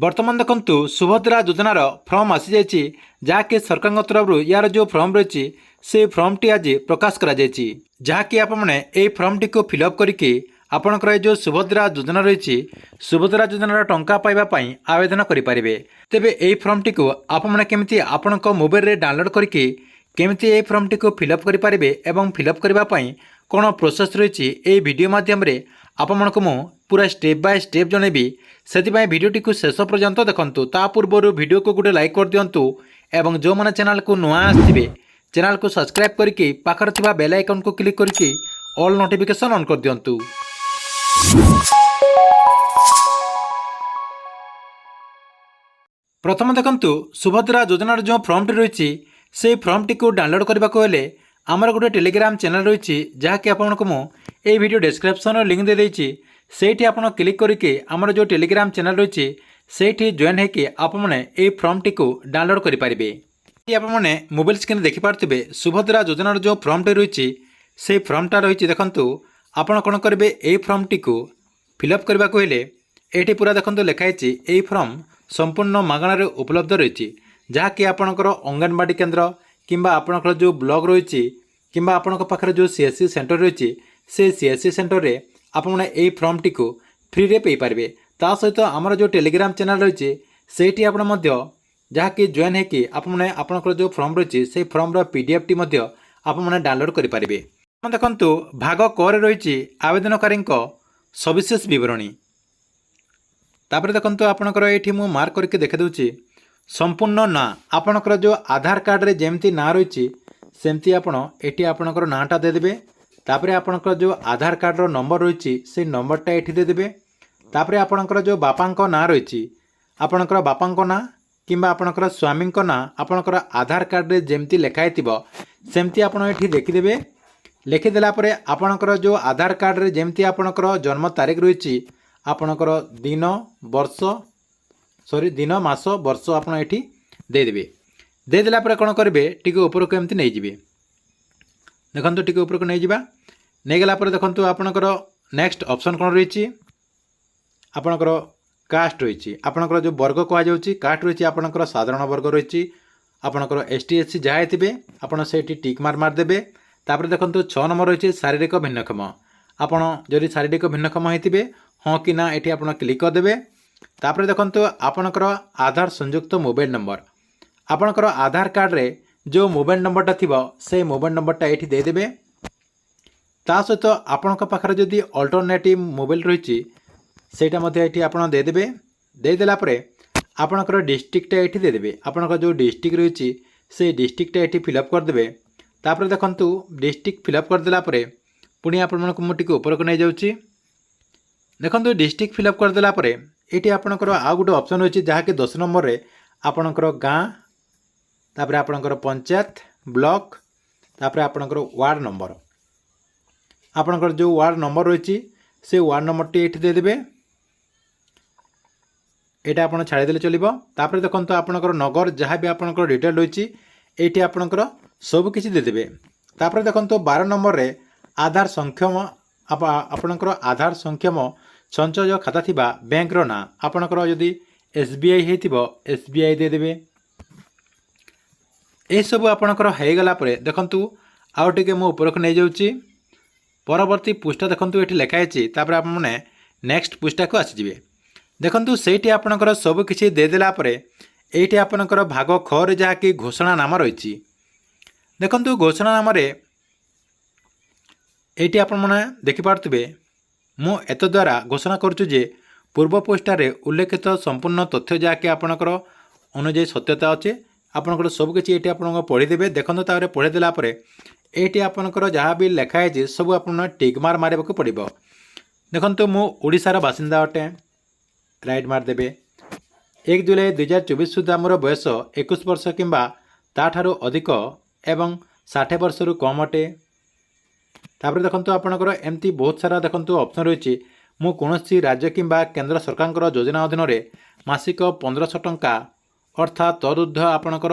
बर्तमान देखु सुभद्रा योजनार फर्म आसी जाइए जहाँकि सरकार तरफ यार जो फर्म रही से फर्म टी आज प्रकाश करा जहाँकि आपने ये फर्म टी को फिलअप करके आपणकर जो सुभद्रा योजना रही सुभद्रा योजनार टंका पाइबापी आवेदन करेंगे। तेबे यही फर्म टी को आपने केमी आपण मोबाइल रे डाउनलोड करके केमी ये फर्म टी को फिलअप करेंगे और फिलअप करने कौन प्रोसेस रही ये वीडियो माध्यम आपण को मु पूरा स्टेप बाय स्टेप जनइबी से भिडियोटी को शेष पर्यंत देखंतु। ता पूर्व वीडियो को गोटे लाइक कर दिंतु एवं जो मैंने चैनल को नुआ आसथिबे चैनल को सब्सक्राइब करके पाखर थिबा बेल आइकन को क्लिक करके ऑल नोटिफिकेशन ऑन कर दिंतु। प्रथम देखंतु सुभद्रा योजनार जो फर्मटी रही से फर्मटी को डाउनलोड करने को हेले आमर गोटे टेलीग्राम चैनल रही जहाँकि आपको मुझे वीडियो डिस्क्रिप्शन लिंक दे देछि सेठी आपण क्लिक करके आमर जो टेलीग्राम चैनल रही सेठी जॉइन होकि आपने ये फर्मटी को डाउनलोड करेंगे। आपने मोबाइल स्क्रीन देखिपे सुभद्रा योजनार जो फर्मटी रही से फर्मटा रही देखंतु आपण कौन करेंगे ये फर्मटी को फिलअप करने को हेले ये पूरा देखो लिखाई ये फर्म संपूर्ण मागणार उपलब्ध रही जहाँकि आपणकर अंगनवाड़ी केन्द्र किंबा आपणकर जो ब्लॉक रही किंबा आपणक पाखरे जो सीएससी सेंटर रही से सीएससी सेंटर रे आपने यही फर्म टी को फ्री रे पे पारे। ता सहित आमर जो टेलीग्राम चैनल रही सेठी आपण जहाँकि जॉइन होकि आपने आपणकर जो फर्म रही से फर्म पीडीएफ टी आपने डाउनलोड करेंगे। देखंतु भाग क रही आवेदनकारी सविशेष विवरणी तापर देखंतु आपणकर ये मु मार्क करके देखा दूची संपूर्ण ना आपणकर जो आधार कार्ड रे जेमती ना रही सेमती आपण एटी आपणकर नाटा देदेबे। तापरे आपणकर जो आधार कार्ड रो नंबर रही से नंबरटा एठी देदेबे। तापरे आपणकर जो बापांक ना रही आपणकर बापांक ना किंबा आपणकर स्वामींक ना आपणकर आधार कार्ड रे जेमती लेखाई थिबो सेमती आपण एठी देखिदेबे। लिखिदेला परे आपणकर जो आधार कार्ड रे जेमती आपणकर जन्म तारीख रही आपणकर दिन वर्ष दिन मास वर्ष आपण एठी देदेबे। देदेला परे कोन करिवे टिके ऊपर को एमती नै जिवे देखंतु टिके ऊपर को नै जिबा नै गेला परे देखंतु आपणकर नेक्स्ट ऑप्शन कोन रही आपणकर कास्ट रही आपणकर जो वर्ग कह जाउची कास्ट रही आपणकर साधारण वर्ग रही आपणकर एसटी एससी जहाँ थे आपड़ से टिक मार देबे। तापर देखंतु 6 नंबर रही शारीरिक भिन्नक्षम आपण जदि शारीरिक भिन्नक्षम होइतिबे हाँ कि ना एठी आपण क्लिक कर देबे। तापर देखंतु आपणकर आधार संयुक्त मोबाइल नंबर आपणकर आधार कार्ड रे जो मोबाइल नंबरटा थिबो से मोबाइल नंबरटा एठी दे देबे। ता सहित आपणक पाखरे जदि अल्टरनेटिव मोबाइल रही सेटा मध्ये एठी आपण दे देबे। दे देला परे आपणकर डिस्ट्रिक्टटा एठी दे देबे। आपणकर जो डिस्ट्रिक्ट रही से डिस्ट्रिक्टटा एठी फिलअप कर देबे। तापर देखंतु डिस्ट्रिक्ट फिलअप कर देला परे पुणी आपणक मु टिके ऊपर को नै जाउची देखंतु डिस्ट्रिक्ट फिलअप कर देला परे एठी आपणकर आ गुटे ऑप्शन रही जहाँकि 10 नंबर रे आपणकर गाँ तापर आपणकर पंचायत ब्लॉक तापर आपणकर वार्ड नंबर आपणकर जो वार्ड नंबर रही से वार्ड नंबर टी एठी दे देबे। एटा आपण छाड़ी देले चलिबो। तापर देखंतु आपणकर नगर जहाँ भी आपणकर डिटेल रही एठी आपणकर सब किछि दे देबे। तापर देखंतु 12 नंबर रे आधार संख्यम आपणकर आधार संख्यम संचय खाता थिबा बैंक रो ना आपणकर यदि एसबीआई हेतिबो एसबीआई दे देबे। ए सब आपणकर हे गला परे देखंतु आउ टिके मो ऊपर को नै जाउची परवर्ती पृष्ठा देखंतु एठी लिखा अछि। तापर आपने नेक्स्ट पृष्ठा को आसी जिवे देखंतु सेठी आपणकर सब किछि दे देला परे एठी आपणकर भाग ख रे जहा कि घोषणा नाम रही देखंतु घोषणा नाम रे एठी आपण माने देखि पारतबे मु एत द्वारा घोषणा करूछु जे पूर्व पृष्ठारे उल्लेखित संपूर्ण तथ्य जहाँकि आपणकर अनुजाई सत्यता अच्छे आपणकर सबकि ये आप पढ़ीदेवे देखते तापर पढ़ीदेला ये आपणकर जहाँ भी लिखाई सब आप टिक मार मारक पड़ो। देखो मु ओडिशार बासिंदा अटे राइट मारदेवे 1 जुलाई 2024 सुधा मोर बयस 21 वर्ष किंबा ताठारू अधिक एवं 60 वर्ष कम अटे। तापर देखो आपणकर एमती बहुत सारा देखो ऑप्शन रही मु कौनसी राज्य किंबा केंद्र सरकार योजना अधीन मासिक 1500 टंका अर्थात तदुर्ध आपणकर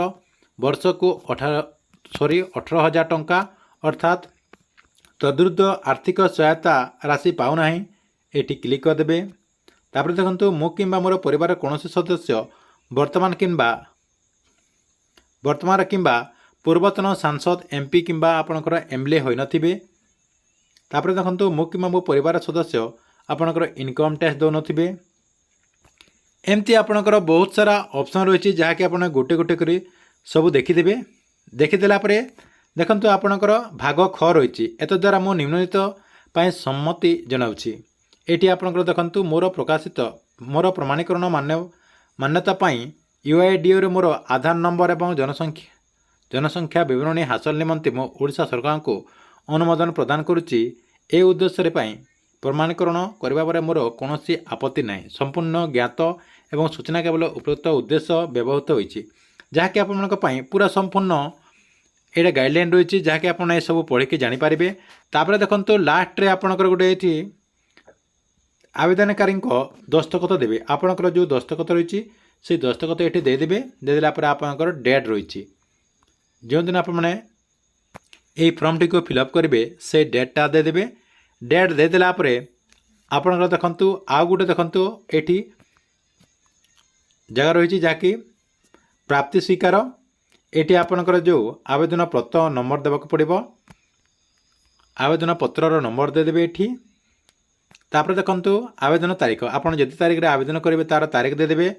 वर्ष को 18,000 टंका अर्थात तदुर्ध आर्थिक सहायता राशि पाऊना ये क्लिक करदे। तापर देखंतु मु किंबा मोर परिवार कौनसी सदस्य वर्तमान किंबा पूर्वतन सांसद एमपी किंबा आपणकर एमएलए होई नथिबे। तापर देखंतु मु किंबा मो परिवार सदस्य आपणकर इनकम टैक्स दो नथिबे। एमती आपणकर बहुत सारा ऑप्शन रही जहाँकि कि आपण गोटे गोटे करी सब देखिदेबे। देखिदेला परे देखंतु आपणकर भाग ख रही एत द्वारा मो निम्नलिखित पाए सम्मति जनाउछि। एटी आपणकर देखंतु मोर प्रकाशित मोर प्रमाणीकरण मान्यता पाई यूआईडीओ रे मोर आधार नंबर एवं जनसंख्या विवरणी हासिल निमंते मो ओडिशा सरकार को अनुमोदन प्रदान करुच्ची। ए उद्देश्य पाई प्रमाणीकरण करबा परे मोर कोनोसी आपत्ति नाही। संपूर्ण ज्ञात एवं सूचना केवल उपयुक्त उद्देश्य व्यवहृत होईछि जहाँकि आपनक पाई पूरा संपूर्ण एटा गाइडलाइन रही जहाँकि आप सब पढ़ी कि जानीपारे। तापर देखो लास्ट रे आपणकर गोटे ये आवेदनकारी दस्तखत देवे। आपणकर जो दस्तखत रही से दस्तखत ये देदेवे। देदेला आपणकर डेट रही जो दिन आप फॉर्म टी को फिलअप करेंगे से डेटा देदेवे। डेट देदेला आपणकर देखंतु आउ गोटे देखंतु एठी जगह रही जहाँकि प्राप्ति स्वीकार। एटी आपणकर जो आवेदन पत्र नंबर देवाक पड़िबो। आवेदन पत्रर नंबर देदेवे एठी। तापर देखंतु आवेदन तारीख आपन जति तारीख रे आवेदन करेंगे तार तारीख देदेवे।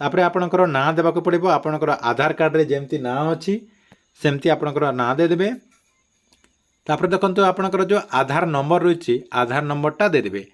तापर आपणकर नाँ देवाक पड़िबो। आपणकर आधार कार्ड रे जेमती नाँ अछि सेमती आपणकर नाँ देदेवे। तापर देखंतु आपणकर जो आधार नंबर रही आधार नंबरटा देदेवे।